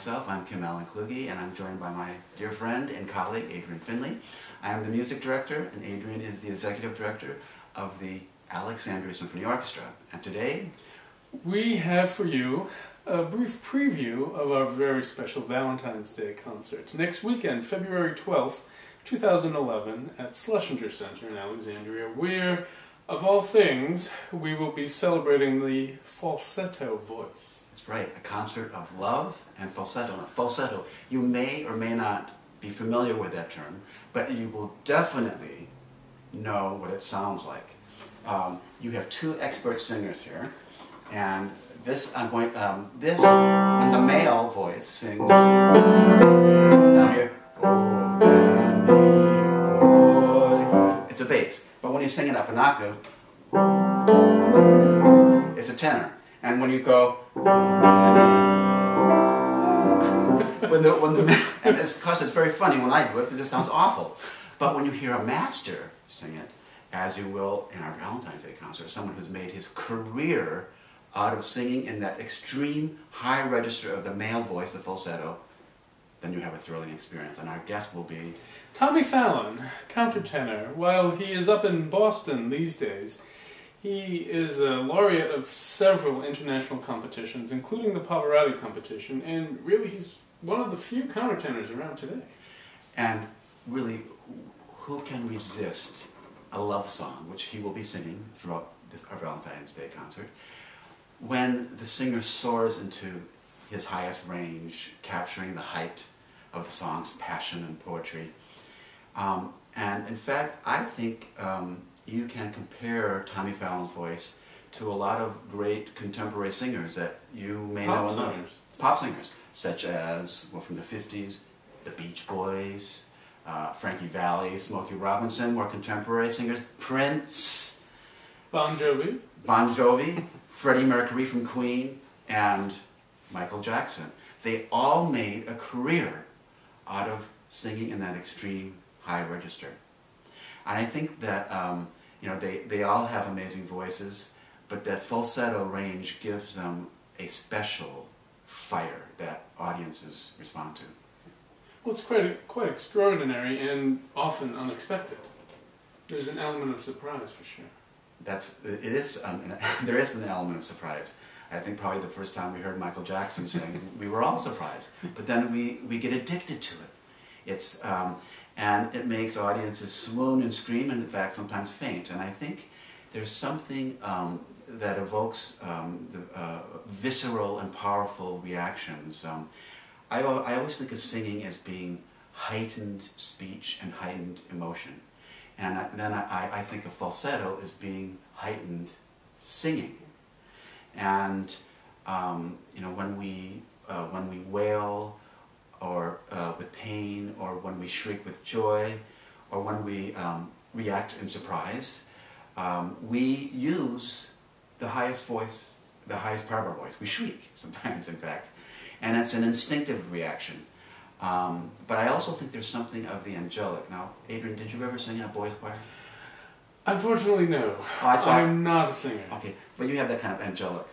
myself. I'm Kluge, and I'm joined by my dear friend and colleague, Adrien Finlay. I am the music director, and Adrien is the executive director of the Alexandria Symphony Orchestra. And today, we have for you a brief preview of our very special Valentine's Day concert. Next weekend, February 12th, 2011, at Schlesinger Center in Alexandria, where, of all things, we will be celebrating the falsetto voice. That's right, a concert of love and falsetto. Now, falsetto, you may or may not be familiar with that term, but you will definitely know what it sounds like. You have two expert singers here, and this when the male voice sings down here, oh, boy, it's a bass. But when you sing it up an octave, it's a tenor. And when you go, and of course it's very funny when I do it because it sounds awful. But when you hear a master sing it, as you will in our Valentine's Day concert, someone who's made his career out of singing in that extreme high register of the male voice, the falsetto, then you have a thrilling experience. And our guest will be Tommy Fallon, countertenor. While he is up in Boston these days, he is a laureate of several international competitions, including the Pavarotti competition, and really he's one of the few countertenors around today. And really, who can resist a love song, which he will be singing throughout our Valentine's Day concert, when the singer soars into his highest range, capturing the height of the song's passion and poetry. And in fact, I think you can compare Tommy Fallon's voice to a lot of great contemporary singers that you may know and love. Pop singers, such as, well, from the 50s, the Beach Boys, Frankie Valli, Smokey Robinson, more contemporary singers, Prince, Bon Jovi, Freddie Mercury from Queen, and Michael Jackson. They all made a career out of singing in that extreme high register. And I think that they all have amazing voices, but that falsetto range gives them a special fire that audiences respond to. Well, it's quite extraordinary and often unexpected. There's an element of surprise for sure. There is an element of surprise. I think probably the first time we heard Michael Jackson sing, we were all surprised. But then we get addicted to it. And it makes audiences swoon and scream, and in fact sometimes faint. And I think there's something that evokes visceral and powerful reactions. I always think of singing as being heightened speech and heightened emotion. And then I think of falsetto as being heightened singing. And when we wail, or with pain, or when we shriek with joy, or when we react in surprise, we use the highest voice, the highest part of our voice. We shriek sometimes, in fact. And it's an instinctive reaction. But I also think there's something of the angelic. Now, Adrien, did you ever sing in a boys' choir? Unfortunately, no. Oh, I'm not a singer. Okay, but you have that kind of angelic,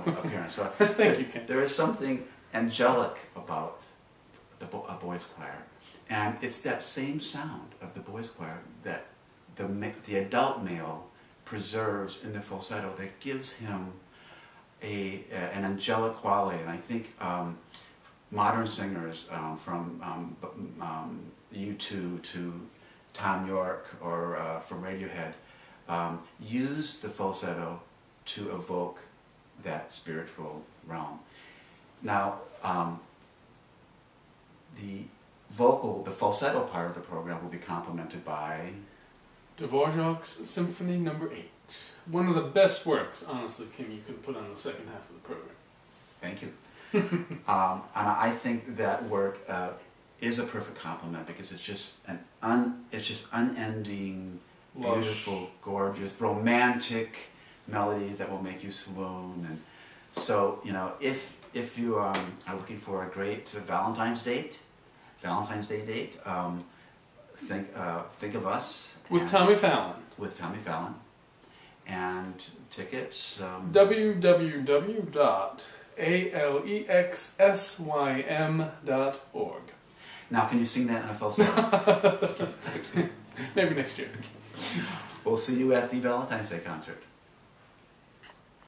appearance. So Thank you, Ken. there is something angelic about a boys' choir, and it's that same sound of the boys' choir that the adult male preserves in the falsetto that gives him an angelic quality. And I think modern singers, from U2 to Tom York, or from Radiohead, use the falsetto to evoke that spiritual realm. Now, the falsetto part of the program will be complemented by Dvorak's Symphony No. 8. One of the best works, honestly, Kim, you could put on the second half of the program. Thank you. And I think that work is a perfect complement because it's just unending, beautiful, gorgeous, romantic melodies that will make you swoon. And so, if you are looking for a great Valentine's Day date, think of us with Tommy Fallon. With Tommy Fallon, and tickets. www. alexsym.org. Now, can you sing that in a falsetto? Maybe next year. We'll see you at the Valentine's Day concert.